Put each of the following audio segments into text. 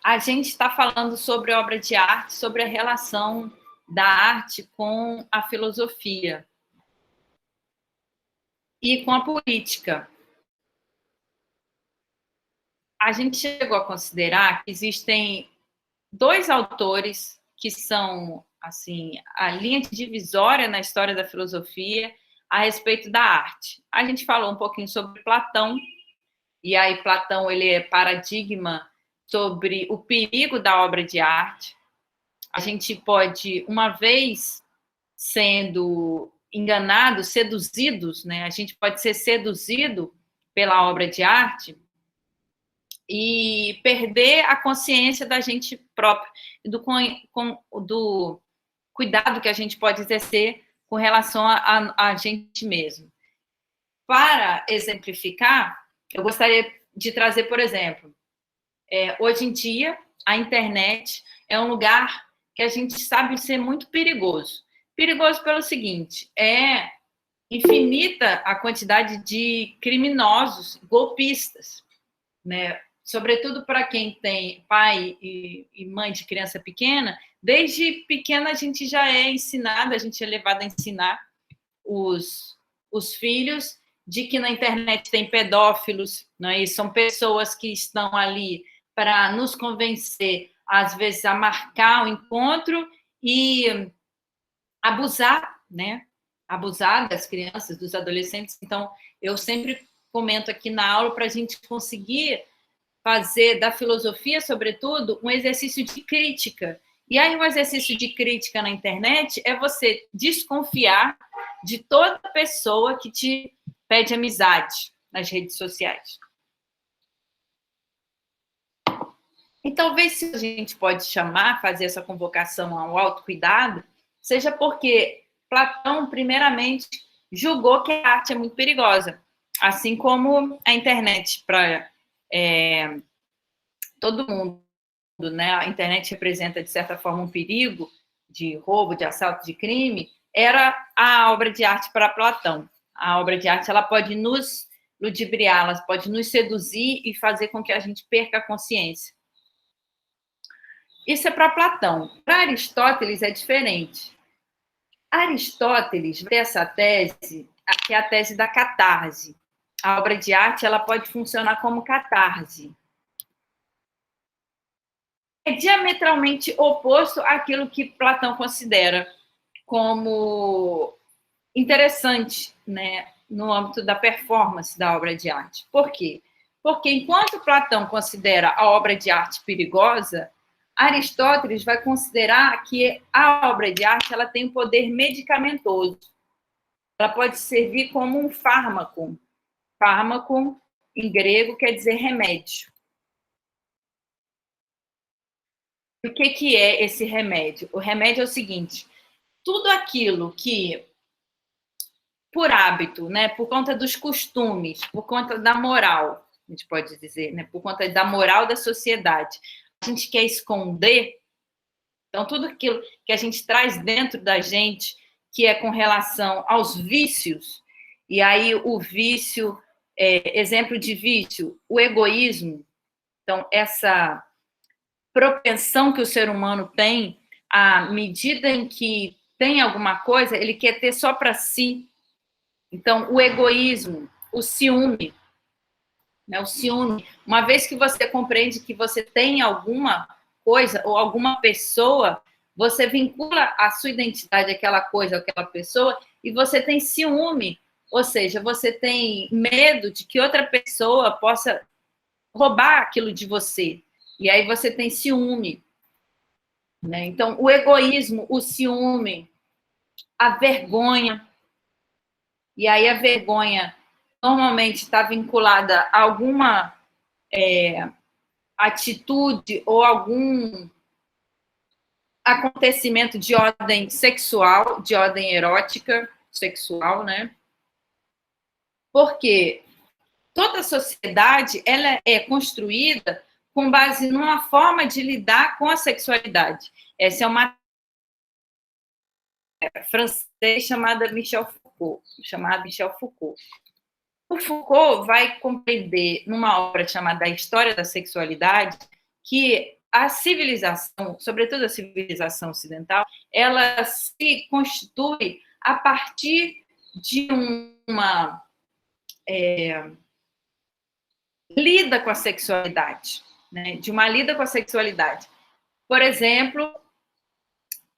a gente está falando sobre obra de arte, sobre a relação da arte com a filosofia e com a política. A gente chegou a considerar que existem dois autores que são, assim, a linha divisória na história da filosofia a respeito da arte. A gente falou um pouquinho sobre Platão, e aí Platão ele é paradigma sobre o perigo da obra de arte. A gente pode, uma vez sendo enganados, seduzidos, né? A gente pode ser seduzido pela obra de arte e perder a consciência da gente própria, do cuidado que a gente pode exercer com relação a gente mesmo. Para exemplificar, eu gostaria de trazer, por exemplo, hoje em dia, a internet é um lugar que a gente sabe ser muito perigoso. Perigoso pelo seguinte, é infinita a quantidade de criminosos, golpistas, né? Sobretudo para quem tem pai e mãe de criança pequena, desde pequena a gente já é ensinado, a gente é levado a ensinar os filhos de que na internet tem pedófilos, não é? E são pessoas que estão ali para nos convencer, às vezes, a marcar o encontro e abusar, né? Abusar das crianças, dos adolescentes. Então, eu sempre comento aqui na aula para a gente conseguir fazer da filosofia, sobretudo, um exercício de crítica. E aí, um exercício de crítica na internet é você desconfiar de toda pessoa que te pede amizade nas redes sociais. E talvez, se a gente pode chamar, fazer essa convocação ao autocuidado, seja porque Platão, primeiramente, julgou que a arte é muito perigosa, assim como a internet para todo mundo, né? A internet representa, de certa forma, um perigo de roubo, de assalto, de crime, era a obra de arte para Platão. A obra de arte ela pode nos ludibriar, ela pode nos seduzir e fazer com que a gente perca a consciência. Isso é para Platão. Para Aristóteles é diferente. Aristóteles vê essa tese, que é a tese da catarse. A obra de arte ela pode funcionar como catarse. É diametralmente oposto àquilo que Platão considera como interessante, né, no âmbito da performance da obra de arte. Por quê? Porque enquanto Platão considera a obra de arte perigosa, Aristóteles vai considerar que a obra de arte ela tem um poder medicamentoso. Ela pode servir como um fármaco. Fármaco, em grego, quer dizer remédio. O que é esse remédio? O remédio é o seguinte: tudo aquilo que, por hábito, né, por conta dos costumes, por conta da moral, a gente pode dizer, né, por conta da moral da sociedade, a gente quer esconder. Então, tudo aquilo que a gente traz dentro da gente, que é com relação aos vícios, e aí o vício, exemplo de vício, o egoísmo. Então, essa propensão que o ser humano tem, à medida em que tem alguma coisa, ele quer ter só para si. Então, o egoísmo, o ciúme, né? O ciúme, uma vez que você compreende que você tem alguma coisa ou alguma pessoa, você vincula a sua identidade àquela coisa, àquela pessoa, e você tem ciúme, ou seja, você tem medo de que outra pessoa possa roubar aquilo de você. E aí você tem ciúme, né? Então, o egoísmo, o ciúme, a vergonha. E aí a vergonha normalmente está vinculada a alguma atitude ou algum acontecimento de ordem sexual, de ordem erótica, sexual, né? Porque toda a sociedade ela é construída com base numa forma de lidar com a sexualidade. Essa é uma francês chamada Michel Foucault. O Foucault vai compreender, numa obra chamada A História da Sexualidade, que a civilização, sobretudo a civilização ocidental, ela se constitui a partir de uma lida com a sexualidade, né? De uma lida com a sexualidade. Por exemplo,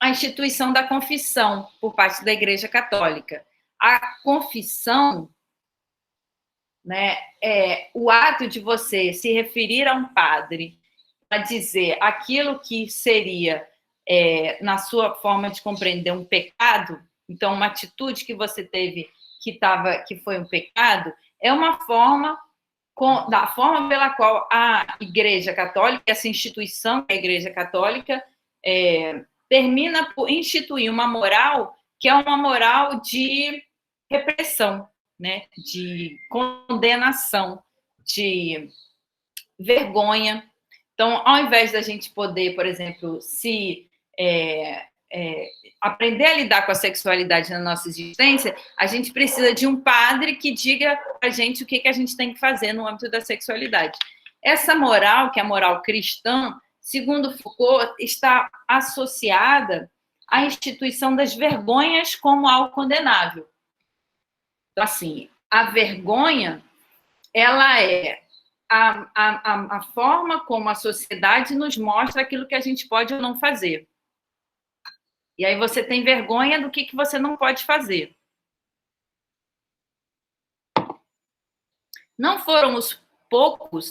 a instituição da confissão por parte da Igreja Católica. A confissão, né, é o ato de você se referir a um padre para dizer aquilo que seria, na sua forma de compreender, um pecado. Então, uma atitude que você teve que foi um pecado, é uma forma da forma pela qual a Igreja Católica, essa instituição, a Igreja Católica, termina por instituir uma moral que é uma moral de repressão, né? De condenação, de vergonha. Então, ao invés da gente poder, por exemplo, aprender a lidar com a sexualidade na nossa existência, a gente precisa de um padre que diga para a gente o que a gente tem que fazer no âmbito da sexualidade. Essa moral, que é a moral cristã, segundo Foucault, está associada à instituição das vergonhas como algo condenável. Então, assim, a vergonha, ela é a forma como a sociedade nos mostra aquilo que a gente pode ou não fazer. E aí você tem vergonha do que você não pode fazer. Não foram poucos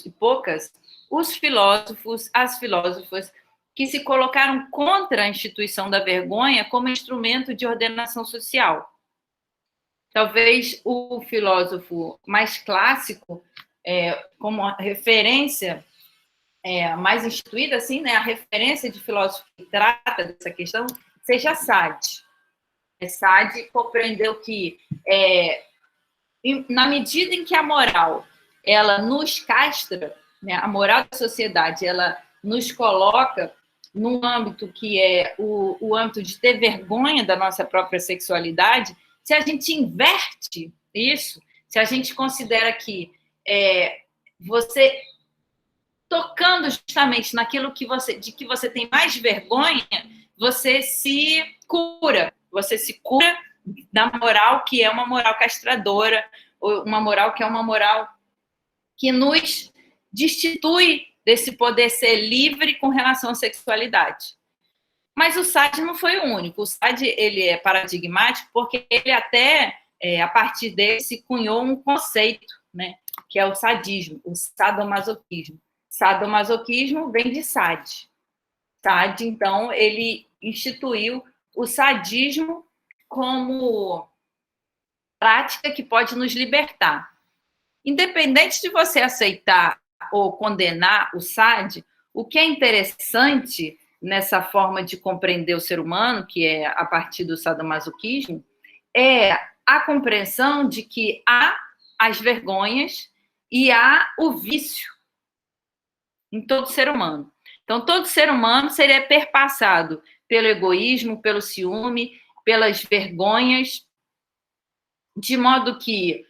e poucas os filósofos, as filósofas que se colocaram contra a instituição da vergonha como instrumento de ordenação social. Talvez o filósofo mais clássico, como referência mais instituída, assim, né, a referência de filósofo que trata dessa questão, seja Sade. Sade compreendeu que, na medida em que a moral ela nos castra, né, a moral da sociedade ela nos coloca num âmbito que é o âmbito de ter vergonha da nossa própria sexualidade, se a gente inverte isso, se a gente considera que você tocando justamente naquilo de que você tem mais vergonha, você se cura da moral que é uma moral castradora, ou uma moral que é uma moral que nos destitui desse poder ser livre com relação à sexualidade. Mas o Sade não foi o único. O Sade ele é paradigmático porque ele até, a partir dele, se cunhou um conceito, né, que é o sadismo, o sadomasoquismo. Sadomasoquismo vem de Sade. Sade, então, ele instituiu o sadismo como prática que pode nos libertar. Independente de você aceitar ou condenar o Sade, o que é interessante nessa forma de compreender o ser humano, que é a partir do sadomasoquismo, é a compreensão de que há as vergonhas e há o vício em todo ser humano. Então, todo ser humano seria perpassado pelo egoísmo, pelo ciúme, pelas vergonhas, de modo que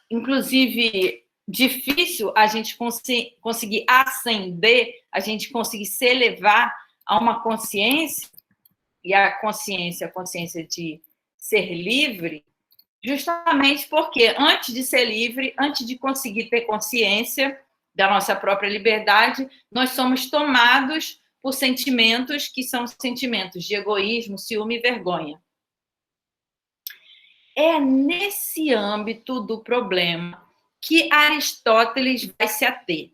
inclusive, difícil a gente conseguir ascender, a gente conseguir se elevar a uma consciência, e a consciência de ser livre, justamente porque antes de ser livre, antes de conseguir ter consciência da nossa própria liberdade, nós somos tomados por sentimentos que são sentimentos de egoísmo, ciúme e vergonha. É nesse âmbito do problema que Aristóteles vai se ater.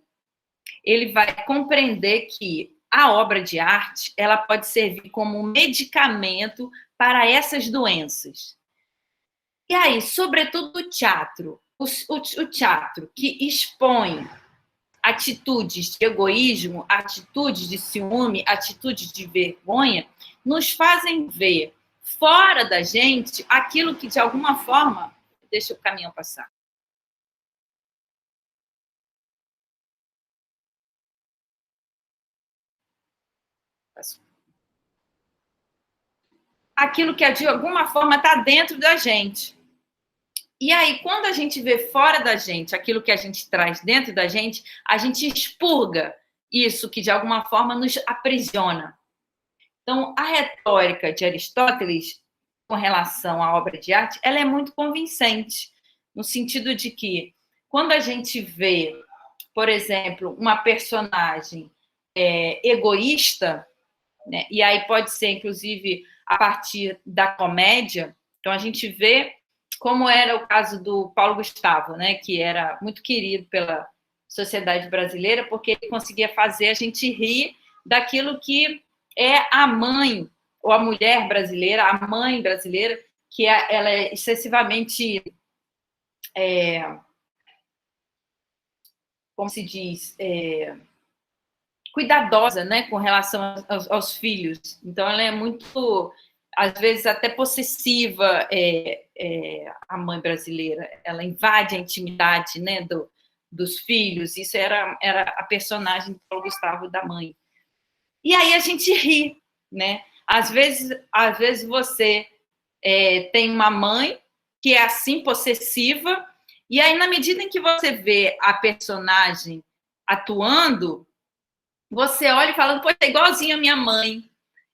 Ele vai compreender que a obra de arte ela pode servir como um medicamento para essas doenças. E aí, sobretudo o teatro, o teatro que expõe atitudes de egoísmo, atitudes de ciúme, atitudes de vergonha, nos fazem ver fora da gente aquilo que, de alguma forma... Deixa o caminhão passar. Aquilo que, de alguma forma, está dentro da gente. E aí, quando a gente vê fora da gente aquilo que a gente traz dentro da gente, a gente expurga isso que, de alguma forma, nos aprisiona. Então, a retórica de Aristóteles, com relação à obra de arte, ela é muito convincente, no sentido de que, quando a gente vê, por exemplo, uma personagem egoísta, né, e aí pode ser, inclusive, a partir da comédia, então a gente vê como era o caso do Paulo Gustavo, né, que era muito querido pela sociedade brasileira, porque ele conseguia fazer a gente rir daquilo que é a mãe, ou a mulher brasileira, a mãe brasileira, que ela é excessivamente, como se diz, cuidadosa, né, com relação aos filhos. Então, ela é muito, às vezes, até possessiva, a mãe brasileira. Ela invade a intimidade, né, dos filhos. Isso era a personagem do Paulo Gustavo, da mãe. E aí a gente ri, né? Às vezes você tem uma mãe que é assim, possessiva, e aí, na medida em que você vê a personagem atuando, você olha e fala, pô, é igualzinho a minha mãe.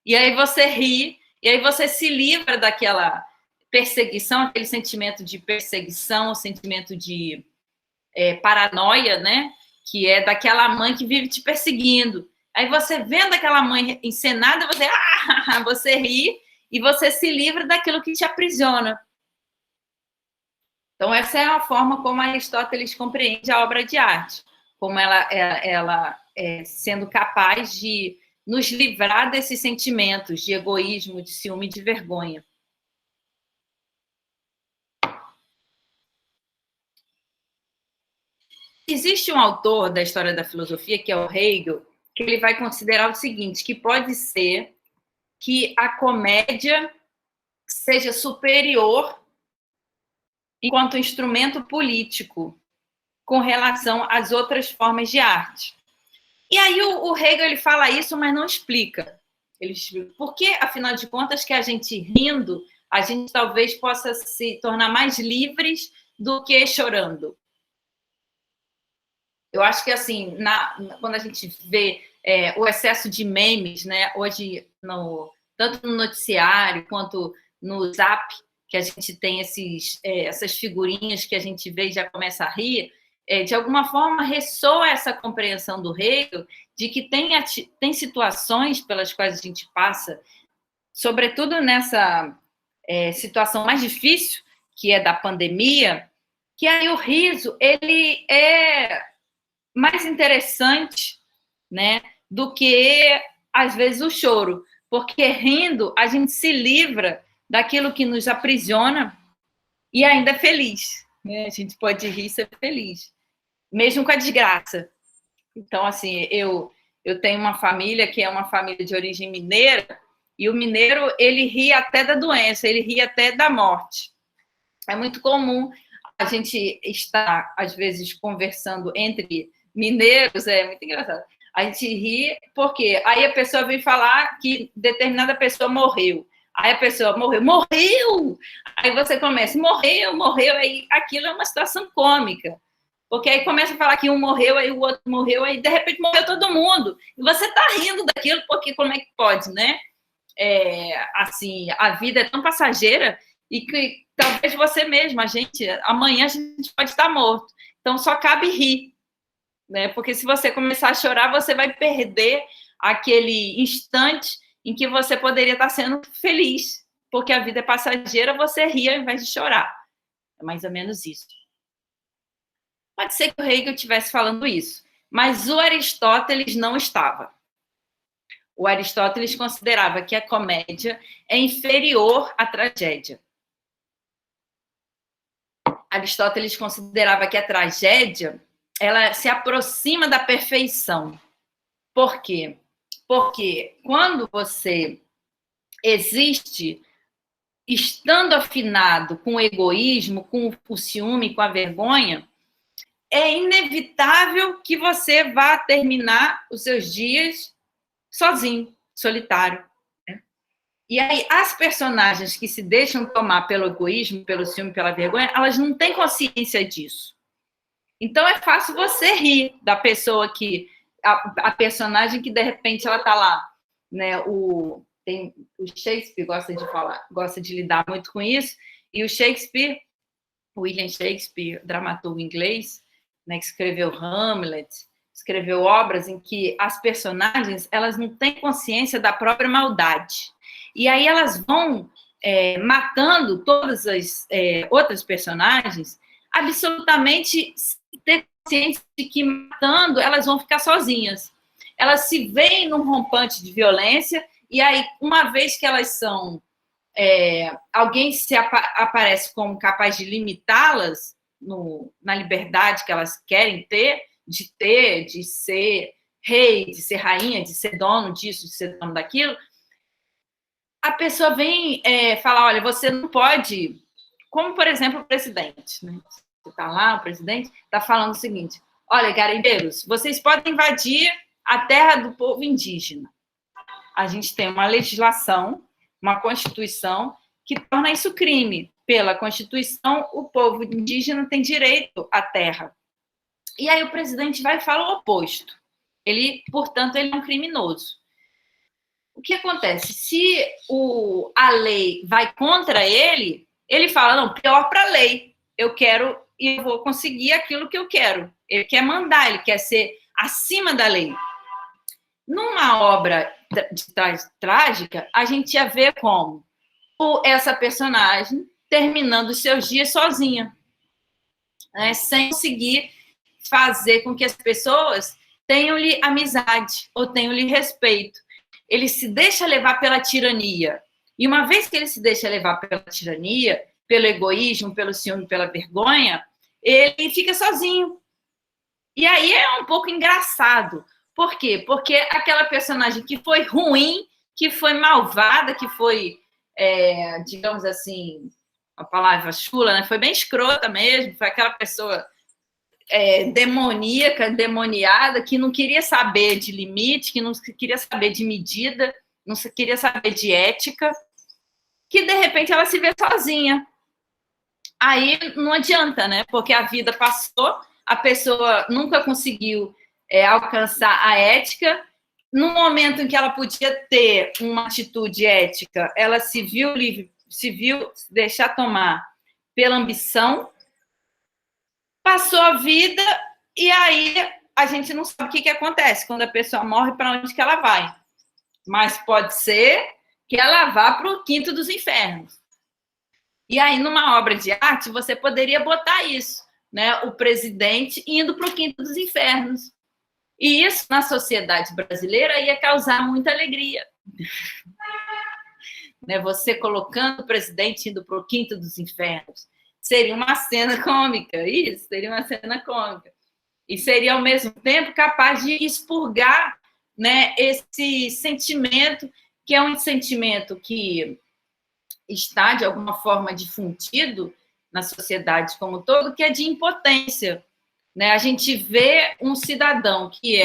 E aí você ri, e aí você se livra daquela perseguição, aquele sentimento de perseguição, o sentimento de paranoia, né? Que é daquela mãe que vive te perseguindo. Aí você vendo aquela mãe encenada, você ri e você se livra daquilo que te aprisiona. Então, essa é a forma como Aristóteles compreende a obra de arte, como ela sendo capaz de nos livrar desses sentimentos de egoísmo, de ciúme e de vergonha. Existe um autor da história da filosofia, que é o Hegel, que ele vai considerar o seguinte, que pode ser que a comédia seja superior enquanto instrumento político com relação às outras formas de arte. E aí o Hegel ele fala isso, mas não explica. Ele explica por que, afinal de contas, que a gente rindo, a gente talvez possa se tornar mais livres do que chorando. Eu acho que, assim, quando a gente vê o excesso de memes, né, hoje, tanto no noticiário quanto no Zap, que a gente tem essas figurinhas que a gente vê e já começa a rir, de alguma forma ressoa essa compreensão do Hegel de que tem situações pelas quais a gente passa, sobretudo nessa situação mais difícil, que é da pandemia, que aí o riso ele é mais interessante, né, do que, às vezes, o choro, porque rindo a gente se livra daquilo que nos aprisiona e ainda é feliz, né? A gente pode rir e ser feliz, mesmo com a desgraça. Então, assim, eu tenho uma família que é uma família de origem mineira, e o mineiro, ele ri até da doença, ele ri até da morte. É muito comum a gente estar, às vezes, conversando entre mineiros, é muito engraçado. A gente ri porque aí a pessoa vem falar que determinada pessoa morreu. Aí a pessoa morreu! Aí você começa, morreu, aí aquilo é uma situação cômica. Porque aí começa a falar que um morreu, aí o outro morreu, aí de repente morreu todo mundo. E você está rindo daquilo, porque como é que pode, né? Assim, a vida é tão passageira e que talvez você mesmo, amanhã a gente pode estar morto. Então só cabe rir, né? Porque se você começar a chorar, você vai perder aquele instante em que você poderia estar sendo feliz, porque a vida é passageira, você ri ao invés de chorar. É mais ou menos isso. Pode ser que o Hegel estivesse falando isso, mas o Aristóteles não estava. O Aristóteles considerava que a comédia é inferior à tragédia. Aristóteles considerava que a tragédia ela se aproxima da perfeição. Por quê? Porque quando você existe estando afinado com o egoísmo, com o ciúme, com a vergonha, é inevitável que você vá terminar os seus dias sozinho, solitário. Né? E aí, as personagens que se deixam tomar pelo egoísmo, pelo ciúme, pela vergonha, elas não têm consciência disso. Então, é fácil você rir da pessoa que a personagem que, de repente, ela está lá, né? O Shakespeare gosta de lidar muito com isso, e o Shakespeare, William Shakespeare, dramaturgo inglês, né, que escreveu Hamlet, escreveu obras em que as personagens elas não têm consciência da própria maldade. E aí elas vão matando todas as outras personagens, absolutamente sem ter consciência de que matando elas vão ficar sozinhas. Elas se veem num rompante de violência, e aí, uma vez que elas são... alguém se aparece como capaz de limitá-las na liberdade que elas querem ter, de ser rei, de ser rainha, de ser dono disso, de ser dono daquilo, a pessoa vem falar, olha, você não pode... Como, por exemplo, o presidente, né? Você está lá, o presidente está falando o seguinte, olha, garimpeiros, vocês podem invadir a terra do povo indígena. A gente tem uma legislação, uma Constituição, que torna isso crime. Pela Constituição, o povo indígena tem direito à terra. E aí o presidente vai e fala o oposto. Portanto, ele é um criminoso. O que acontece? Se a lei vai contra ele, ele fala, não, pior para a lei. Eu quero e eu vou conseguir aquilo que eu quero. Ele quer mandar, ele quer ser acima da lei. Numa obra trágica, a gente ia ver como essa personagem terminando os seus dias sozinha, né, sem conseguir fazer com que as pessoas tenham-lhe amizade ou tenham-lhe respeito. Ele se deixa levar pela tirania. E uma vez que ele se deixa levar pela tirania, pelo egoísmo, pelo ciúme, pela vergonha, ele fica sozinho. E aí é um pouco engraçado. Por quê? Porque aquela personagem que foi ruim, que foi malvada, que foi, digamos assim, a palavra chula, né? Foi bem escrota mesmo, foi aquela pessoa demoníaca, endemoniada, que não queria saber de limite, que não queria saber de medida, não queria saber de ética, que de repente ela se vê sozinha. Aí não adianta, né? Porque a vida passou, a pessoa nunca conseguiu alcançar a ética. No momento em que ela podia ter uma atitude ética, ela se viu deixar tomar pela ambição, passou a vida, e aí a gente não sabe o que acontece quando a pessoa morre, para onde que ela vai. Mas pode ser que ela vá para o quinto dos infernos. E aí, numa obra de arte, você poderia botar isso, né? O presidente indo para o quinto dos infernos. E isso, na sociedade brasileira, ia causar muita alegria. Né? Você colocando o presidente indo para o quinto dos infernos. Seria uma cena cômica, isso, seria uma cena cômica. E seria, ao mesmo tempo, capaz de expurgar, né, esse sentimento, que é um sentimento que está, de alguma forma, difundido na sociedade como um todo, que é de impotência. Né? A gente vê um cidadão que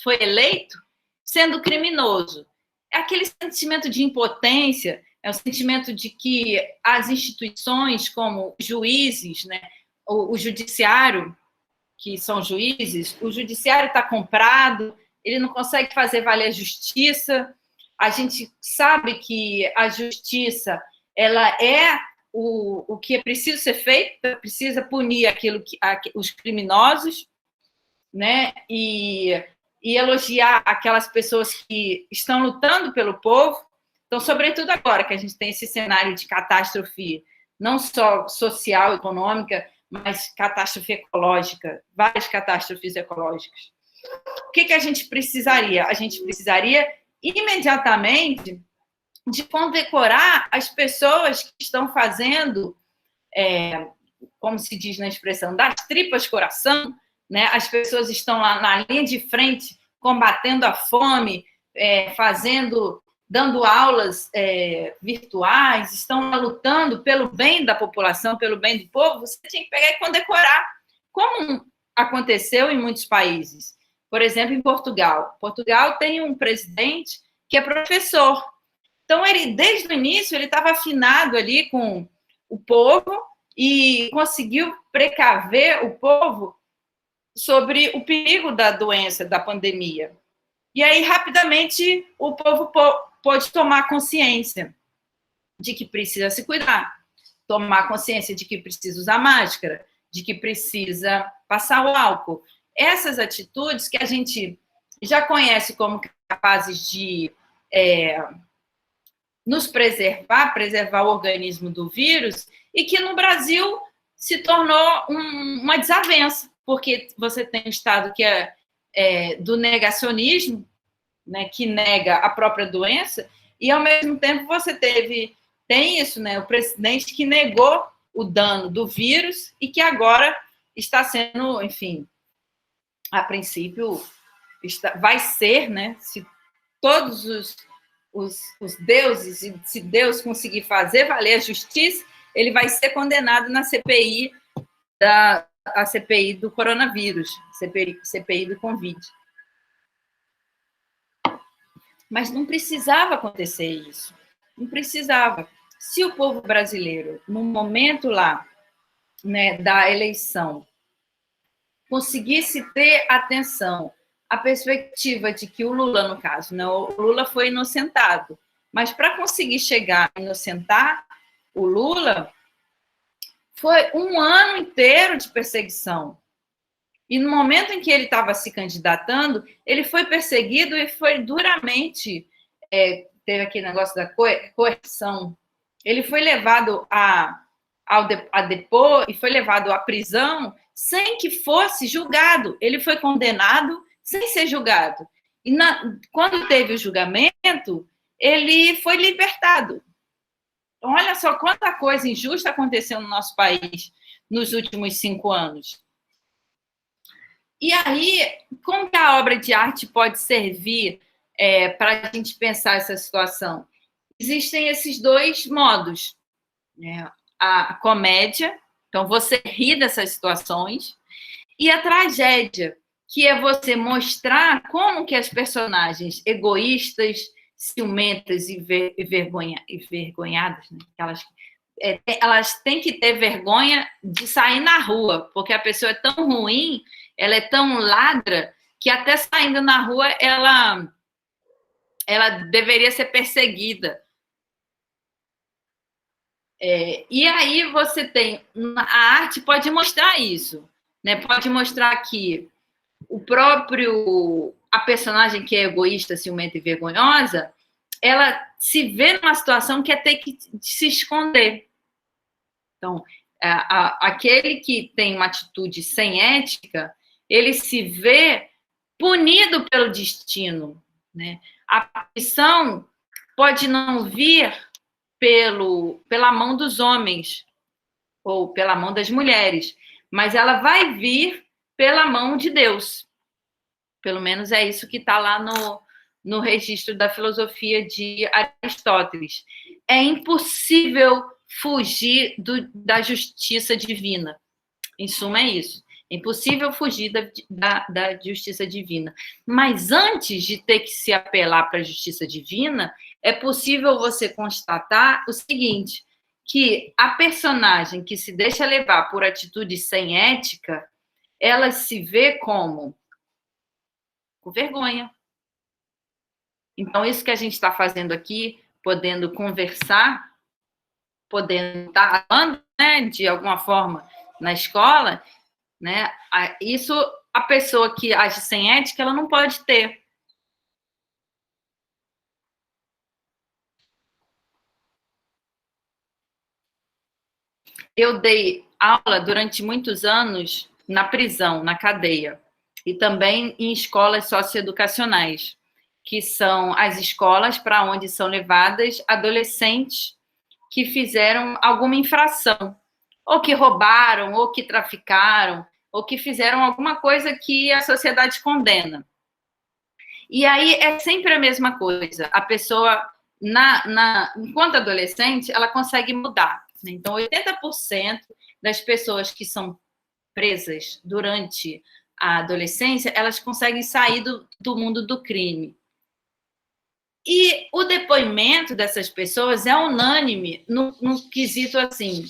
foi eleito sendo criminoso. É aquele sentimento de impotência, é o sentimento de que as instituições, como juízes, né, o judiciário, que são juízes, o judiciário está comprado, ele não consegue fazer valer a justiça. A gente sabe que a justiça ela é o que é preciso ser feito, precisa punir os criminosos, né? E elogiar aquelas pessoas que estão lutando pelo povo. Então, sobretudo agora que a gente tem esse cenário de catástrofe, não só social, econômica, mas catástrofe ecológica, várias catástrofes ecológicas. O que a gente precisaria? A gente precisaria imediatamente de condecorar as pessoas que estão fazendo, como se diz na expressão, das tripas coração, né? As pessoas estão lá na linha de frente, combatendo a fome, dando aulas virtuais, estão lutando pelo bem da população, pelo bem do povo. Você tem que pegar e condecorar, como aconteceu em muitos países. Por exemplo, em Portugal. Portugal tem um presidente que é professor. Então, desde o início, ele estava afinado ali com o povo e conseguiu precaver o povo sobre o perigo da doença, da pandemia. E aí, rapidamente, o povo pôde tomar consciência de que precisa se cuidar, tomar consciência de que precisa usar máscara, de que precisa passar o álcool. Essas atitudes que a gente já conhece como capazes de nos preservar o organismo do vírus, e que no Brasil se tornou uma desavença, porque você tem um Estado que é do negacionismo, né, que nega a própria doença, e ao mesmo tempo você tem isso, né, o presidente que negou o dano do vírus e que agora está sendo, enfim, a princípio, vai ser, né, se todos os deuses, se Deus conseguir fazer valer a justiça, ele vai ser condenado na CPI a CPI do coronavírus, CPI do Covid. Mas não precisava acontecer isso. Não precisava. Se o povo brasileiro, no momento lá, né, da eleição, conseguisse ter atenção, a perspectiva de que o Lula, no caso, né, o Lula foi inocentado, mas para conseguir chegar a inocentar o Lula, foi um ano inteiro de perseguição. E no momento em que ele estava se candidatando, ele foi perseguido e foi duramente, teve aquele negócio da coerção, ele foi levado a depor e foi levado à prisão sem que fosse julgado. Ele foi condenado sem ser julgado. E quando teve o julgamento, ele foi libertado. Então, olha só quanta coisa injusta aconteceu no nosso país nos últimos 5 anos. E aí, como que a obra de arte pode servir para a gente pensar essa situação? Existem esses dois modos, né? A comédia, então você ri dessas situações, e a tragédia, que é você mostrar como que as personagens egoístas, ciumentas e envergonhadas, né? Elas têm que ter vergonha de sair na rua, porque a pessoa é tão ruim, ela é tão ladra, que até saindo na rua ela deveria ser perseguida. E aí você tem... A arte pode mostrar isso, né? Pode mostrar que a personagem que é egoísta, ciumenta e vergonhosa, ela se vê numa situação que é ter que se esconder. Então, aquele que tem uma atitude sem ética, ele se vê punido pelo destino, né? A punição pode não vir pela mão dos homens ou pela mão das mulheres, mas ela vai vir pela mão de Deus. Pelo menos é isso que está lá no registro da filosofia de Aristóteles. É impossível fugir da justiça divina. Em suma, é isso. É impossível fugir da justiça divina. Mas antes de ter que se apelar para a justiça divina, é possível você constatar o seguinte, que a personagem que se deixa levar por atitudes sem ética, ela se vê como com vergonha. Então, isso que a gente está fazendo aqui, podendo conversar, podendo estar falando, né, de alguma forma na escola, né, isso a pessoa que age sem ética, ela não pode ter. Eu dei aula durante muitos anos na prisão, na cadeia, e também em escolas socioeducacionais, que são as escolas para onde são levadas adolescentes que fizeram alguma infração, ou que roubaram, ou que traficaram, ou que fizeram alguma coisa que a sociedade condena. E aí é sempre a mesma coisa. A pessoa, enquanto adolescente, ela consegue mudar. Então, 80% das pessoas que são presas durante a adolescência, elas conseguem sair do mundo do crime. E o depoimento dessas pessoas é unânime no quesito assim,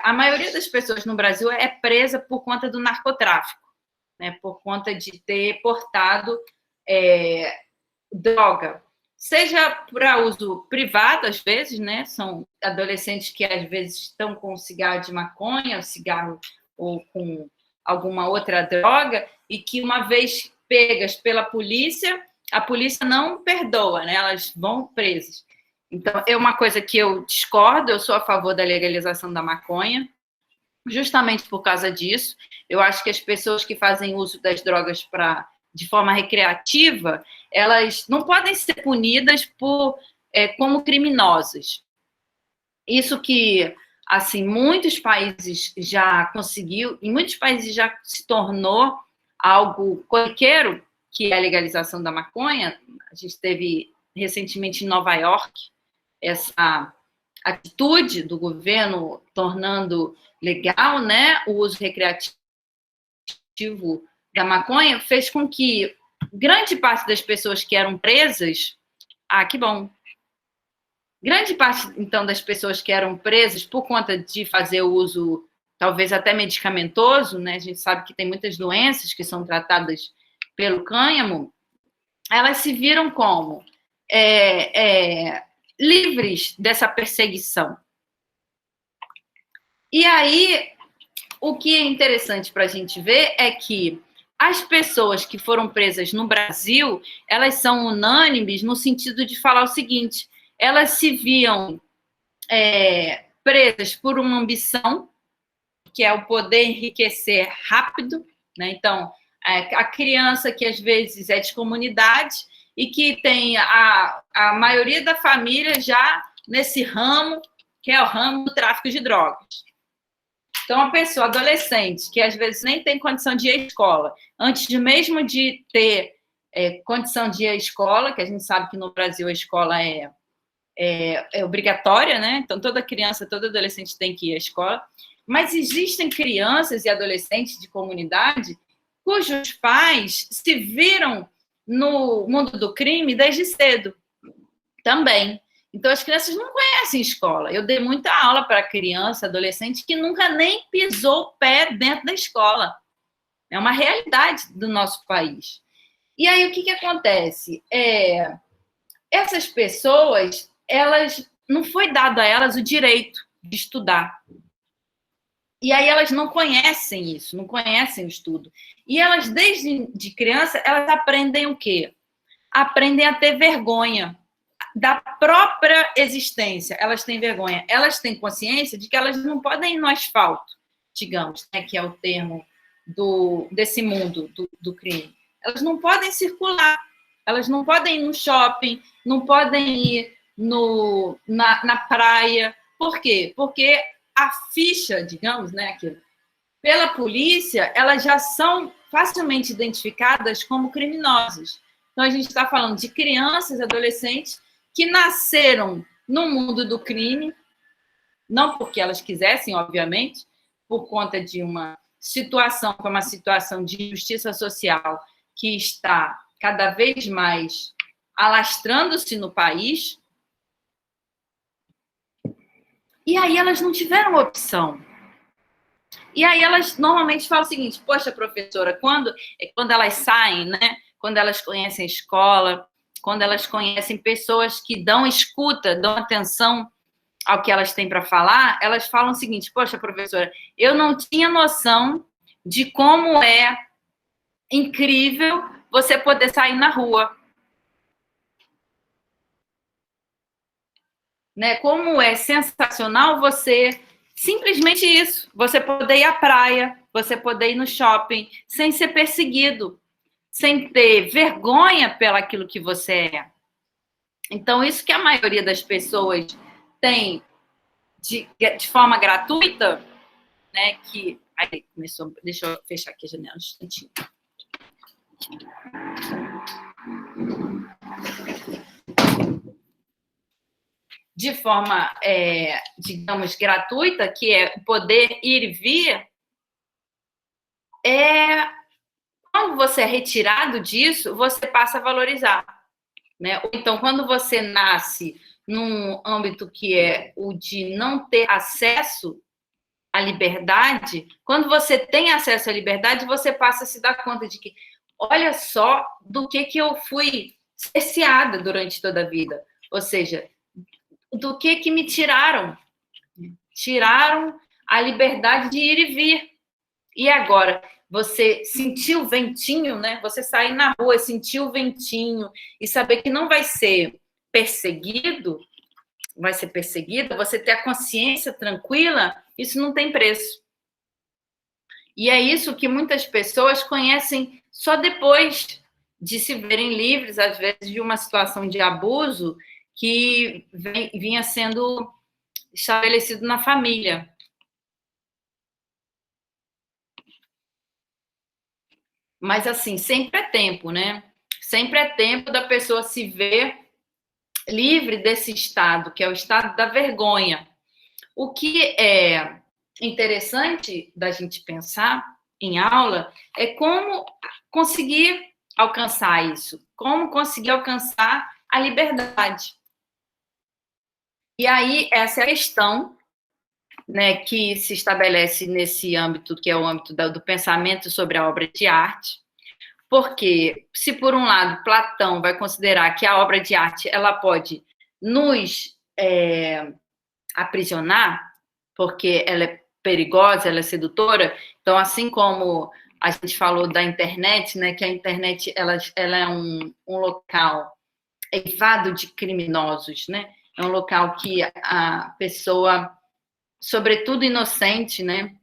a maioria das pessoas no Brasil é presa por conta do narcotráfico, né, por conta de ter portado droga. Seja para uso privado, às vezes, né? São adolescentes que, às vezes, estão com cigarro de maconha, ou cigarro ou com alguma outra droga, e que, uma vez pegas pela polícia, a polícia não perdoa, né? Elas vão presas. Então, é uma coisa que eu discordo, eu sou a favor da legalização da maconha, justamente por causa disso. Eu acho que as pessoas que fazem uso das drogas de forma recreativa, elas não podem ser punidas como criminosas. Isso que, assim, muitos países já conseguiu, em muitos países já se tornou algo corriqueiro, que é a legalização da maconha. A gente teve recentemente em Nova York essa atitude do governo tornando legal, né, o uso recreativo da maconha, fez com que grande parte das pessoas que eram presas... que bom. Grande parte, então, das pessoas que eram presas por conta de fazer o uso, talvez até medicamentoso, né? A gente sabe que tem muitas doenças que são tratadas pelo cânhamo, elas se viram como livres dessa perseguição. E aí, o que é interessante para a gente ver é que as pessoas que foram presas no Brasil, elas são unânimes no sentido de falar o seguinte: elas se viam presas por uma ambição, que é o poder enriquecer rápido, né? Então, a criança que às vezes é de comunidade e que tem a maioria da família já nesse ramo, que é o ramo do tráfico de drogas. Então, a pessoa adolescente, que às vezes nem tem condição de ir à escola, antes mesmo de ter condição de ir à escola, que a gente sabe que no Brasil a escola é obrigatória, né? Então, toda criança, todo adolescente tem que ir à escola. Mas existem crianças e adolescentes de comunidade cujos pais se viram no mundo do crime desde cedo também. Então, as crianças não conhecem escola. Eu dei muita aula para criança, adolescente, que nunca nem pisou o pé dentro da escola. É uma realidade do nosso país. E aí, o que acontece? Essas pessoas, não foi dado a elas o direito de estudar. E aí elas não conhecem isso, não conhecem o estudo. E elas, desde de criança, elas aprendem o quê? Aprendem a ter vergonha da própria existência. Elas têm vergonha. Elas têm consciência de que elas não podem ir no asfalto, digamos, né, que é o termo desse mundo do crime. Elas não podem circular. Elas não podem ir no shopping, não podem ir na praia. Por quê? Porque a ficha, digamos, né, pela polícia, elas já são facilmente identificadas como criminosas. Então, a gente está falando de crianças, adolescentes, que nasceram no mundo do crime, não porque elas quisessem, obviamente, por conta de uma situação, que é uma situação de injustiça social que está cada vez mais alastrando-se no país. E aí elas não tiveram opção. E aí elas normalmente falam o seguinte: poxa, professora, quando elas saem, né? Quando elas conhecem a escola, quando elas conhecem pessoas que dão escuta, dão atenção ao que elas têm para falar, elas falam o seguinte: poxa, professora, eu não tinha noção de como é incrível você poder sair na rua. Né? Como é sensacional você, simplesmente isso, você poder ir à praia, você poder ir no shopping, sem ser perseguido, sem ter vergonha pelaquilo que você é. Então, isso que a maioria das pessoas tem de forma gratuita, né, que... Aí, começou... Deixa eu fechar aqui a janela um instantinho. De forma, digamos, gratuita, que é poder ir e vir, quando você é retirado disso, você passa a valorizar. Né? Então, quando você nasce num âmbito que é o de não ter acesso a liberdade, quando você tem acesso à liberdade, você passa a se dar conta de que, olha só do que eu fui cerceada durante toda a vida. Ou seja, do que me tiraram. Tiraram a liberdade de ir e vir. E agora, você sentir o ventinho, né? Você sair na rua, sentir o ventinho e saber que não vai ser perseguida, você ter a consciência tranquila, isso não tem preço. E é isso que muitas pessoas conhecem só depois de se verem livres, às vezes, de uma situação de abuso que vinha sendo estabelecido na família. Mas, assim, sempre é tempo, né? Sempre é tempo da pessoa se ver livre desse estado, que é o estado da vergonha. O que é interessante da gente pensar em aula é como conseguir alcançar isso, como conseguir alcançar a liberdade. E aí, essa é a questão, né, que se estabelece nesse âmbito, que é o âmbito do pensamento sobre a obra de arte, porque, se por um lado Platão vai considerar que a obra de arte ela pode nos aprisionar, porque ela é perigosa, ela é sedutora, então, assim como a gente falou da internet, né, que a internet ela é um local eivado de criminosos, né, é um local que a pessoa, sobretudo inocente, né,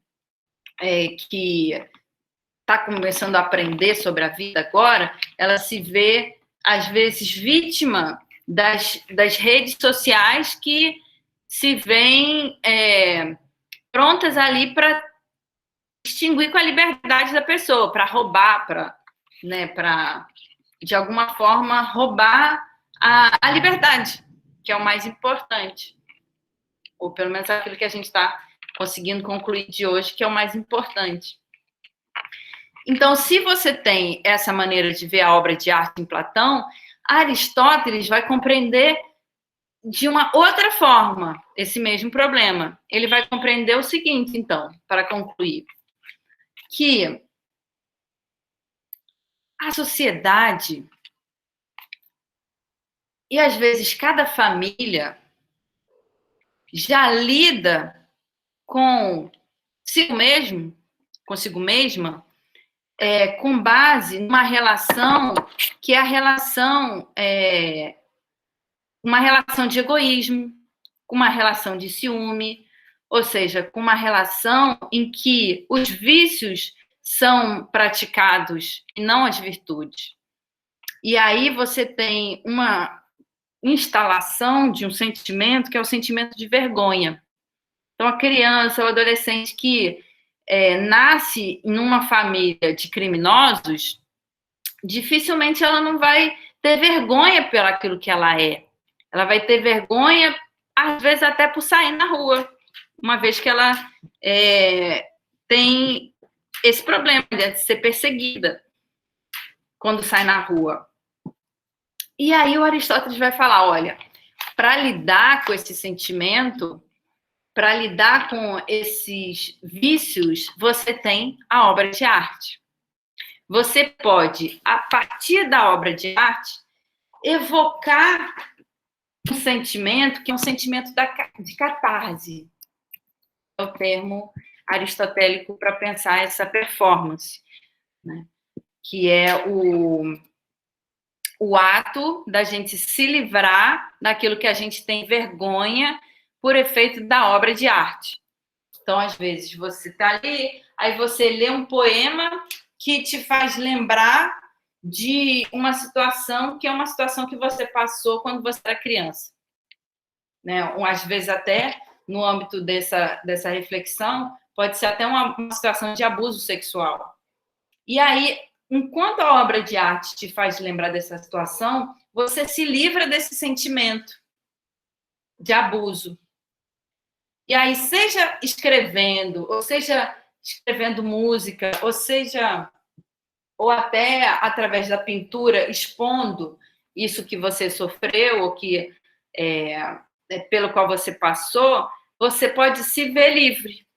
que está começando a aprender sobre a vida agora, ela se vê, às vezes, vítima das redes sociais que se veem prontas ali para extinguir com a liberdade da pessoa, para roubar, para, de alguma forma, roubar a liberdade, que é o mais importante. Ou pelo menos aquilo que a gente está conseguindo concluir de hoje, que é o mais importante. Então, se você tem essa maneira de ver a obra de arte em Platão, Aristóteles vai compreender de uma outra forma esse mesmo problema. Ele vai compreender o seguinte, então, para concluir, que a sociedade e, às vezes, cada família já lida consigo mesma, com base numa relação que é uma relação de egoísmo, com uma relação de ciúme, ou seja, com uma relação em que os vícios são praticados e não as virtudes. E aí você tem uma instalação de um sentimento que é o sentimento de vergonha. Então, a criança ou adolescente que nasce em uma família de criminosos, dificilmente ela não vai ter vergonha pelo aquilo que ela é. Ela vai ter vergonha, às vezes, até por sair na rua, uma vez que ela tem esse problema de ser perseguida quando sai na rua. E aí o Aristóteles vai falar, olha, para lidar com esse sentimento, para lidar com esses vícios, você tem a obra de arte. Você pode, a partir da obra de arte, evocar um sentimento que é um sentimento de catarse. É o termo aristotélico para pensar essa performance, né? Que é o ato da gente se livrar daquilo que a gente tem vergonha por efeito da obra de arte. Então, às vezes, você está ali, aí você lê um poema que te faz lembrar de uma situação que é uma situação que você passou quando você era criança. Né? Às vezes, até no âmbito dessa reflexão, pode ser até uma situação de abuso sexual. E aí, enquanto a obra de arte te faz lembrar dessa situação, você se livra desse sentimento de abuso. E aí, seja escrevendo, ou seja escrevendo música, ou até através da pintura, expondo isso que você sofreu, ou que pelo qual você passou, você pode se ver livre.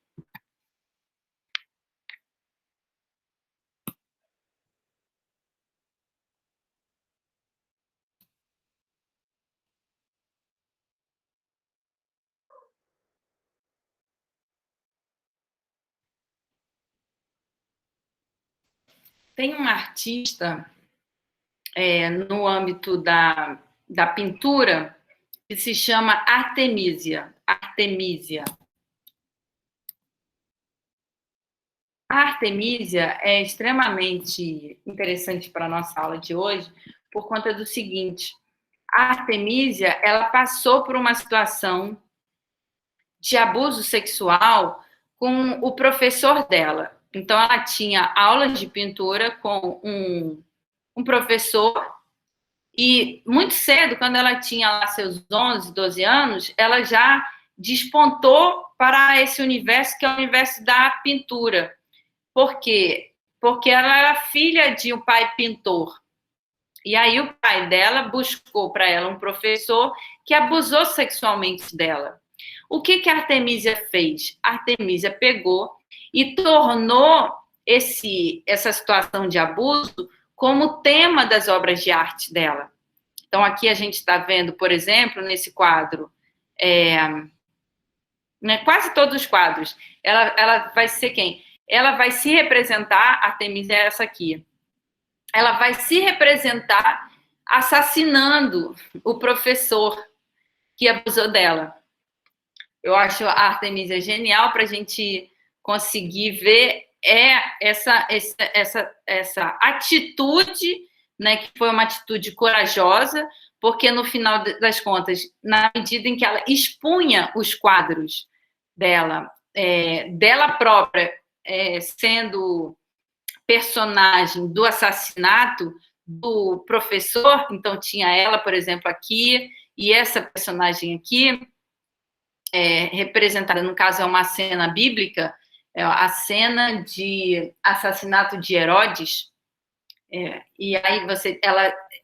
Tem um artista no âmbito da pintura que se chama Artemisia. Artemisia. A Artemisia é extremamente interessante para a nossa aula de hoje por conta do seguinte: a Artemisia, ela passou por uma situação de abuso sexual com o professor dela. Então, ela tinha aulas de pintura com um professor e muito cedo, quando ela tinha lá seus 11, 12 anos, ela já despontou para esse universo que é o universo da pintura. Por quê? Porque ela era filha de um pai pintor. E aí o pai dela buscou para ela um professor que abusou sexualmente dela. O que a Artemisia fez? A Artemisia pegou e tornou essa situação de abuso como tema das obras de arte dela. Então, aqui a gente está vendo, por exemplo, nesse quadro, quase todos os quadros, ela vai ser quem? Ela vai se representar, a Artemisia é essa aqui, ela vai se representar assassinando o professor que abusou dela. Eu acho a Artemisia genial para a gente conseguir ver essa atitude, né, que foi uma atitude corajosa, porque no final das contas, na medida em que ela expunha os quadros dela, dela própria, sendo personagem do assassinato do professor, então tinha ela, por exemplo, aqui, e essa personagem aqui, representada, no caso, é uma cena bíblica, a cena de assassinato de Herodes, e aí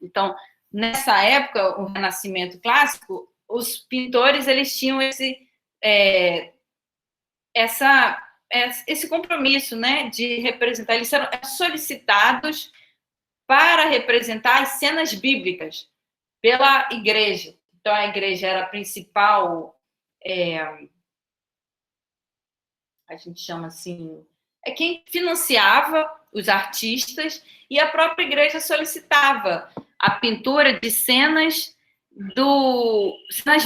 então, nessa época, o Renascimento clássico, os pintores, eles tinham esse compromisso, né, de representar, eles eram solicitados para representar as cenas bíblicas pela igreja. Então, a igreja era a principal, a gente chama assim, quem financiava os artistas, e a própria igreja solicitava a pintura de cenas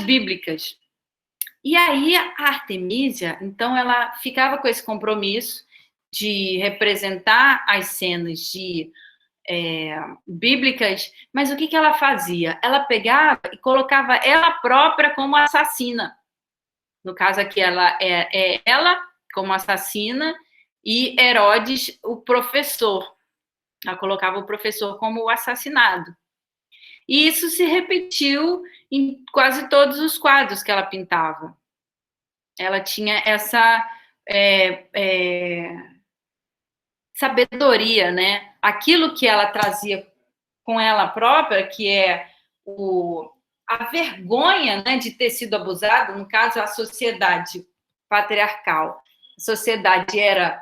bíblicas. E aí a Artemisia, então, ela ficava com esse compromisso de representar as cenas bíblicas, mas o que ela fazia? Ela pegava e colocava ela própria como assassina. No caso aqui, ela como assassina e Herodes, o professor. Ela colocava o professor como o assassinado. E isso se repetiu em quase todos os quadros que ela pintava. Ela tinha essa sabedoria, né? Aquilo que ela trazia com ela própria, que é a vergonha, né, de ter sido abusada, no caso, a sociedade patriarcal. A sociedade era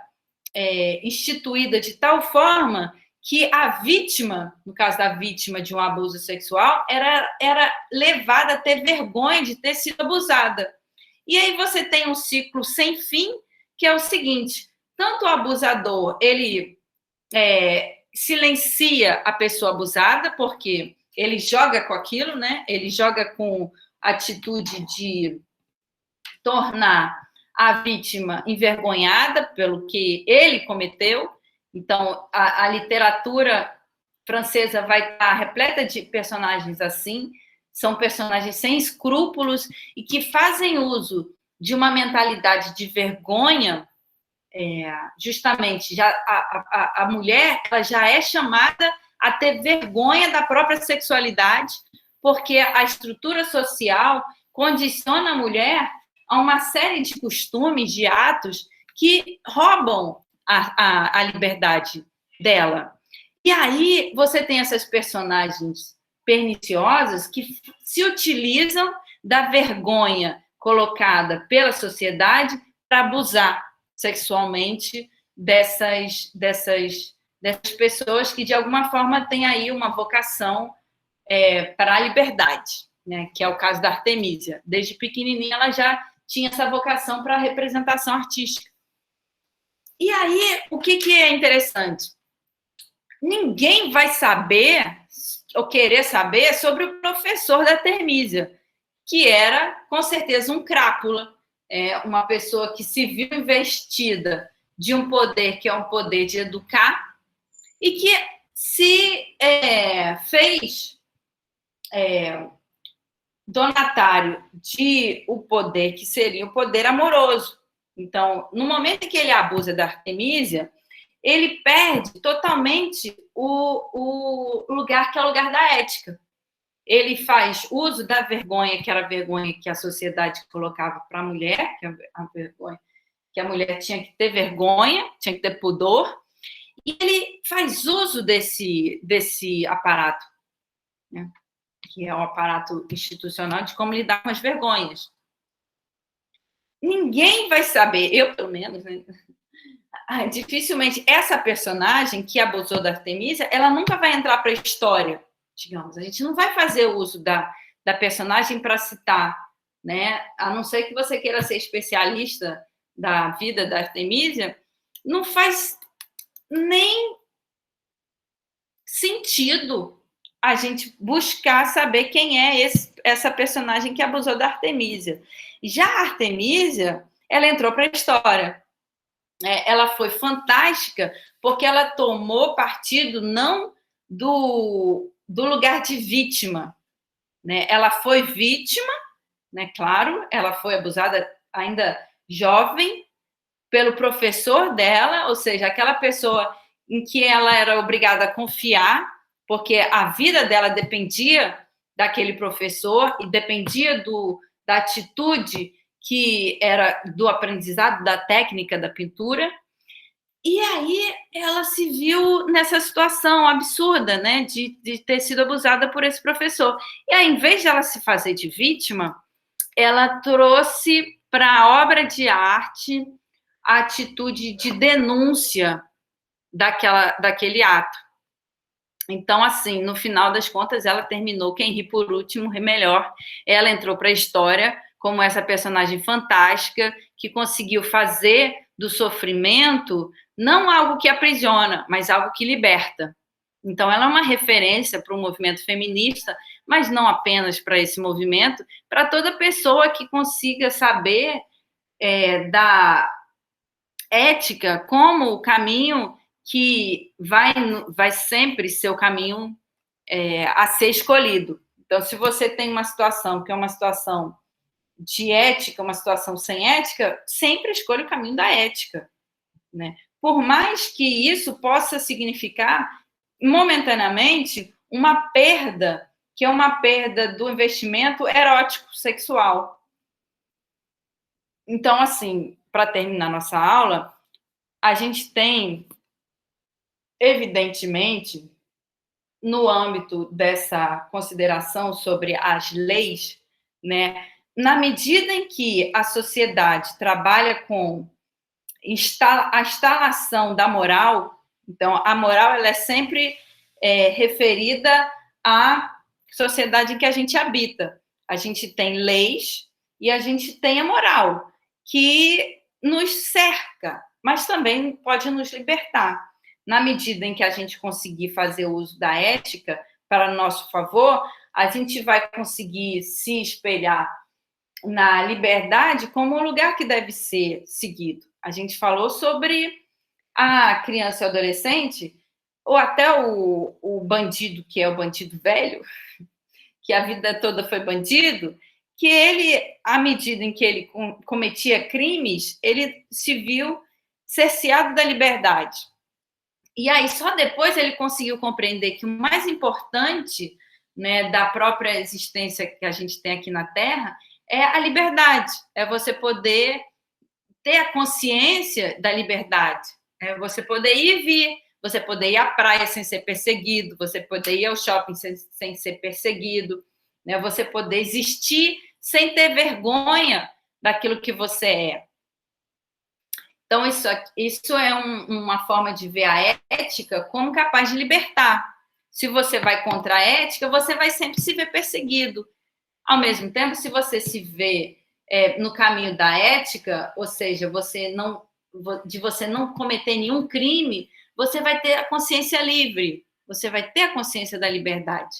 instituída de tal forma que a vítima, no caso da vítima de um abuso sexual, era levada a ter vergonha de ter sido abusada. E aí você tem um ciclo sem fim, que é o seguinte: tanto o abusador, ele silencia a pessoa abusada, porque ele joga com aquilo, né? Ele joga com a atitude de tornar a vítima envergonhada pelo que ele cometeu. Então, a literatura francesa vai estar repleta de personagens assim, são personagens sem escrúpulos e que fazem uso de uma mentalidade de vergonha. Justamente, a mulher, ela já é chamada a ter vergonha da própria sexualidade, porque a estrutura social condiciona a mulher a uma série de costumes, de atos que roubam a liberdade dela. E aí você tem essas personagens perniciosas que se utilizam da vergonha colocada pela sociedade para abusar sexualmente dessas pessoas que, de alguma forma, têm aí uma vocação para a liberdade, né? Que é o caso da Artemisia. Desde pequenininha, ela já tinha essa vocação para a representação artística. E aí, o que é interessante? Ninguém vai saber ou querer saber sobre o professor da Artemisia, que era, com certeza, um crápula, uma pessoa que se viu investida de um poder que é um poder de educar e que se fez donatário de o poder que seria o poder amoroso. Então, no momento em que ele abusa da Artemisia, ele perde totalmente o lugar que é o lugar da ética. Ele faz uso da vergonha, que era a vergonha que a sociedade colocava para a mulher, a vergonha que a mulher tinha que ter vergonha, tinha que ter pudor, e ele faz uso desse aparato, né, que é o aparato institucional de como lidar com as vergonhas. Ninguém vai saber, eu pelo menos, né? Dificilmente essa personagem que abusou da Artemisia, ela nunca vai entrar para a história, digamos. A gente não vai fazer uso da personagem para citar, né? A não ser que você queira ser especialista da vida da Artemisia, não faz nem sentido a gente buscar saber quem é essa personagem que abusou da Artemisia. Já a Artemisia, ela entrou para a história. Ela foi fantástica porque ela tomou partido não do lugar de vítima, né? Ela foi vítima, né? Claro, ela foi abusada ainda jovem pelo professor dela, ou seja, aquela pessoa em que ela era obrigada a confiar, porque a vida dela dependia daquele professor e dependia da atitude que era do aprendizado da técnica da pintura. E aí ela se viu nessa situação absurda, né, de ter sido abusada por esse professor. E aí, em vez de ela se fazer de vítima, ela trouxe para a obra de arte a atitude de denúncia daquele ato. Então, assim, no final das contas, ela terminou quem ri por último ri melhor. Ela entrou para a história como essa personagem fantástica que conseguiu fazer do sofrimento não algo que aprisiona, mas algo que liberta. Então, ela é uma referência para o movimento feminista, mas não apenas para esse movimento, para toda pessoa que consiga saber da ética como o caminho que vai sempre ser o caminho a ser escolhido. Então, se você tem uma situação que é uma situação de ética, uma situação sem ética, sempre escolha o caminho da ética, né? Por mais que isso possa significar, momentaneamente, uma perda, que é uma perda do investimento erótico sexual. Então, assim, para terminar nossa aula, a gente tem, evidentemente, no âmbito dessa consideração sobre as leis, né, na medida em que a sociedade trabalha com a instalação da moral, então a moral ela é sempre referida à sociedade em que a gente habita. A gente tem leis e a gente tem a moral, que nos cerca, mas também pode nos libertar. Na medida em que a gente conseguir fazer uso da ética para nosso favor, a gente vai conseguir se espelhar na liberdade como um lugar que deve ser seguido. A gente falou sobre a criança e o adolescente, ou até o bandido, que é o bandido velho, que a vida toda foi bandido, que ele, à medida em que ele cometia crimes, ele se viu cerceado da liberdade. E aí, só depois ele conseguiu compreender que o mais importante, né, da própria existência que a gente tem aqui na Terra é a liberdade, é você poder ter a consciência da liberdade, é você poder ir e vir, você poder ir à praia sem ser perseguido, você poder ir ao shopping sem ser perseguido, né, você poder existir sem ter vergonha daquilo que você é. Então, isso é uma forma de ver a ética como capaz de libertar. Se você vai contra a ética, você vai sempre se ver perseguido. Ao mesmo tempo, se você se vê no caminho da ética, ou seja, de você não cometer nenhum crime, você vai ter a consciência livre, você vai ter a consciência da liberdade.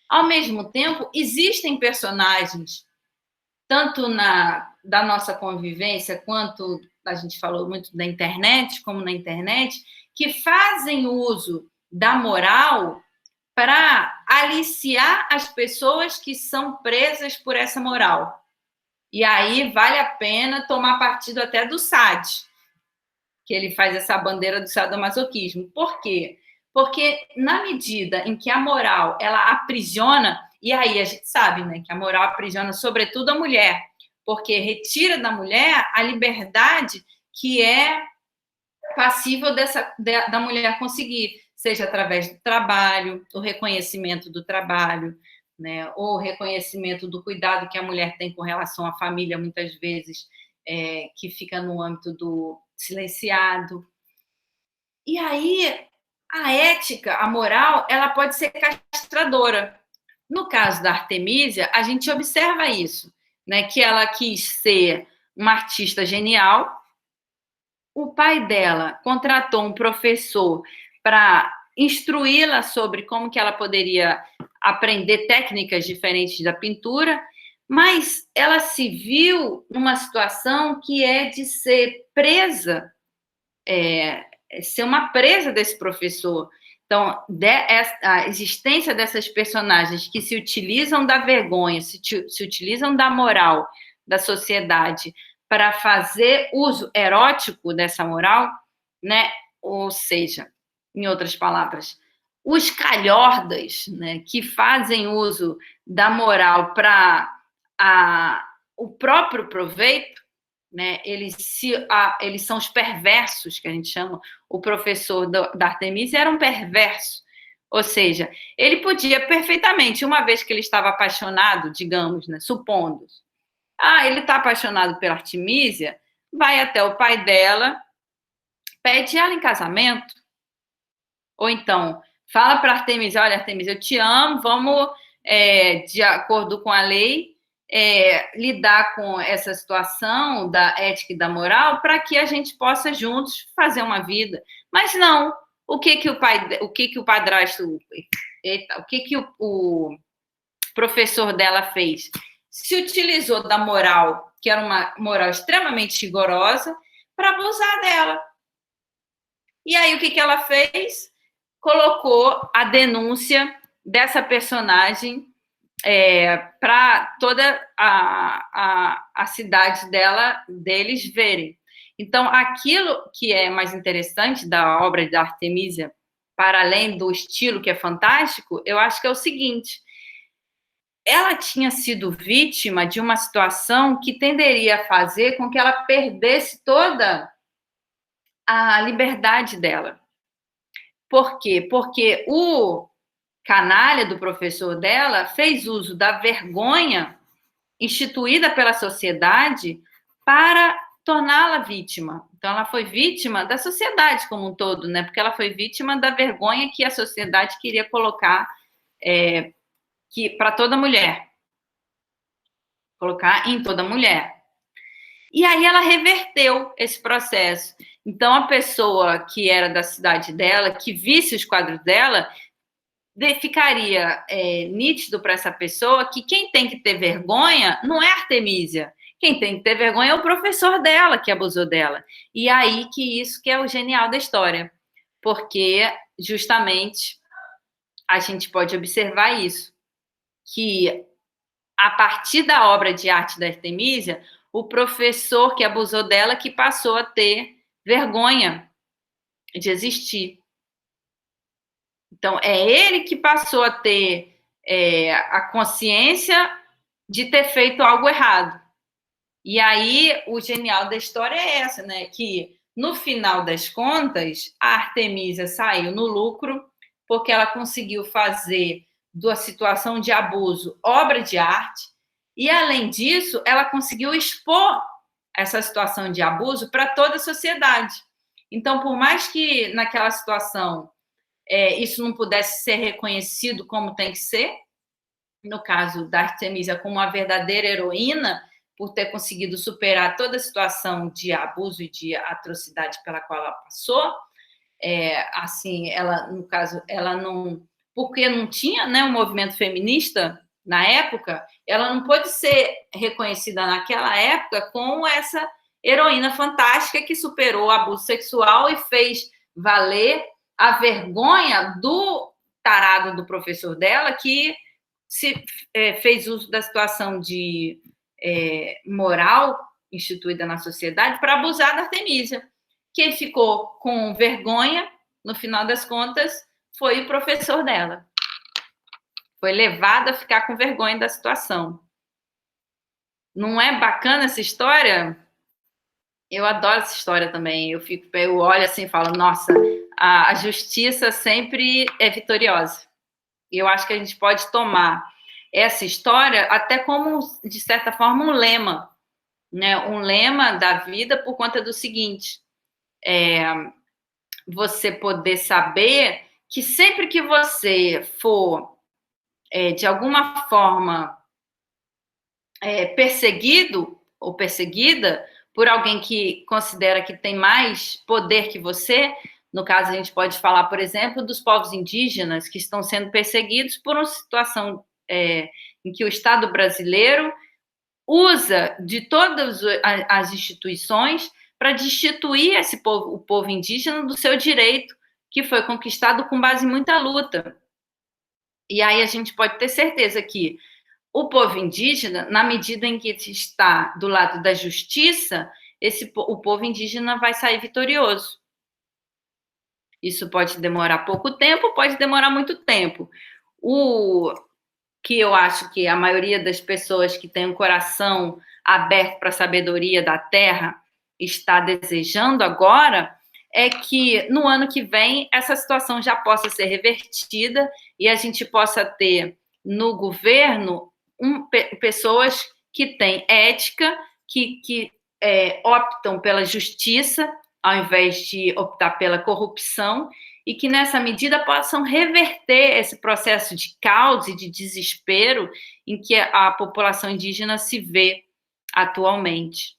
Ao mesmo tempo, existem personagens, tanto da nossa convivência, quanto a gente falou muito da internet, como na internet, que fazem uso da moral para aliciar as pessoas que são presas por essa moral. E aí vale a pena tomar partido até do SAD, que ele faz essa bandeira do sadomasoquismo. Por quê? Porque na medida em que a moral ela aprisiona, e aí a gente sabe, né, que a moral aprisiona sobretudo a mulher, porque retira da mulher a liberdade que é passível da mulher conseguir, seja através do trabalho, o reconhecimento do trabalho, né, ou o reconhecimento do cuidado que a mulher tem com relação à família, muitas vezes, que fica no âmbito do silenciado. E aí, a ética, a moral, ela pode ser castradora. No caso da Artemísia, a gente observa isso, né, que ela quis ser uma artista genial. O pai dela contratou um professor para instruí-la sobre como que ela poderia aprender técnicas diferentes da pintura, mas ela se viu numa situação que é de ser presa, ser uma presa desse professor. Então, a existência dessas personagens que se utilizam da vergonha, se utilizam da moral da sociedade para fazer uso erótico dessa moral, né? Ou seja, em outras palavras, os calhordas, né, que fazem uso da moral para o próprio proveito, né, eles são os perversos, que a gente chama. O professor da Artemísia era um perverso, ou seja, ele podia perfeitamente, uma vez que ele estava apaixonado, digamos, né, supondo, ele está apaixonado pela Artemísia, vai até o pai dela, pede ela em casamento, ou então fala para Artemísia: olha, Artemísia, eu te amo, vamos, de acordo com a lei, lidar com essa situação da ética e da moral para que a gente possa juntos fazer uma vida. Mas não, o que o padrasto, o que o professor dela fez? Se utilizou da moral, que era uma moral extremamente rigorosa, para abusar dela. E aí o que ela fez? Colocou a denúncia dessa personagem para toda a cidade deles verem. Então, aquilo que é mais interessante da obra da Artemísia, para além do estilo que é fantástico, eu acho que é o seguinte: ela tinha sido vítima de uma situação que tenderia a fazer com que ela perdesse toda a liberdade dela. Por quê? Porque o canalha do professor dela fez uso da vergonha instituída pela sociedade para torná-la vítima. Então, ela foi vítima da sociedade como um todo, né? Porque ela foi vítima da vergonha que a sociedade queria colocar para toda mulher. Colocar em toda mulher. E aí ela reverteu esse processo. Então, a pessoa que era da cidade dela, que visse os quadros dela, ficaria nítido para essa pessoa que quem tem que ter vergonha não é a Artemísia. Quem tem que ter vergonha é o professor dela que abusou dela. E aí que isso que é o genial da história. Porque, justamente, a gente pode observar isso. Que, a partir da obra de arte da Artemísia, o professor que abusou dela que passou a ter vergonha de existir. Então, é ele que passou a ter a consciência de ter feito algo errado. E aí, o genial da história é essa, né? Que, no final das contas, a Artemísia saiu no lucro porque ela conseguiu fazer da situação de abuso obra de arte e, além disso, ela conseguiu expor essa situação de abuso para toda a sociedade. Então, por mais que naquela situação isso não pudesse ser reconhecido como tem que ser, no caso da Artemísia como uma verdadeira heroína, por ter conseguido superar toda a situação de abuso e de atrocidade pela qual ela passou, assim, ela, no caso, ela não, porque não tinha, né, um movimento feminista na época, ela não pôde ser reconhecida naquela época como essa heroína fantástica que superou o abuso sexual e fez valer a vergonha do tarado do professor dela, que fez uso da situação de moral instituída na sociedade para abusar da Artemísia. Quem ficou com vergonha, no final das contas, foi o professor dela. Foi levado a ficar com vergonha da situação. Não é bacana essa história? Eu adoro essa história também. Eu olho assim e falo, nossa, a justiça sempre é vitoriosa. E eu acho que a gente pode tomar essa história até como, de certa forma, um lema, né? Um lema da vida por conta do seguinte, você poder saber que sempre que você for, de alguma forma, perseguido ou perseguida por alguém que considera que tem mais poder que você, no caso a gente pode falar, por exemplo, dos povos indígenas que estão sendo perseguidos por uma situação em que o Estado brasileiro usa de todas as instituições para destituir o povo indígena do seu direito, que foi conquistado com base em muita luta. E aí a gente pode ter certeza que o povo indígena, na medida em que está do lado da justiça, o povo indígena vai sair vitorioso. Isso pode demorar pouco tempo, pode demorar muito tempo. O que eu acho que a maioria das pessoas que tem um coração aberto para a sabedoria da terra está desejando agora é que no ano que vem essa situação já possa ser revertida e a gente possa ter no governo pessoas que têm ética, que optam pela justiça ao invés de optar pela corrupção e que nessa medida possam reverter esse processo de caos e de desespero em que a população indígena se vê atualmente.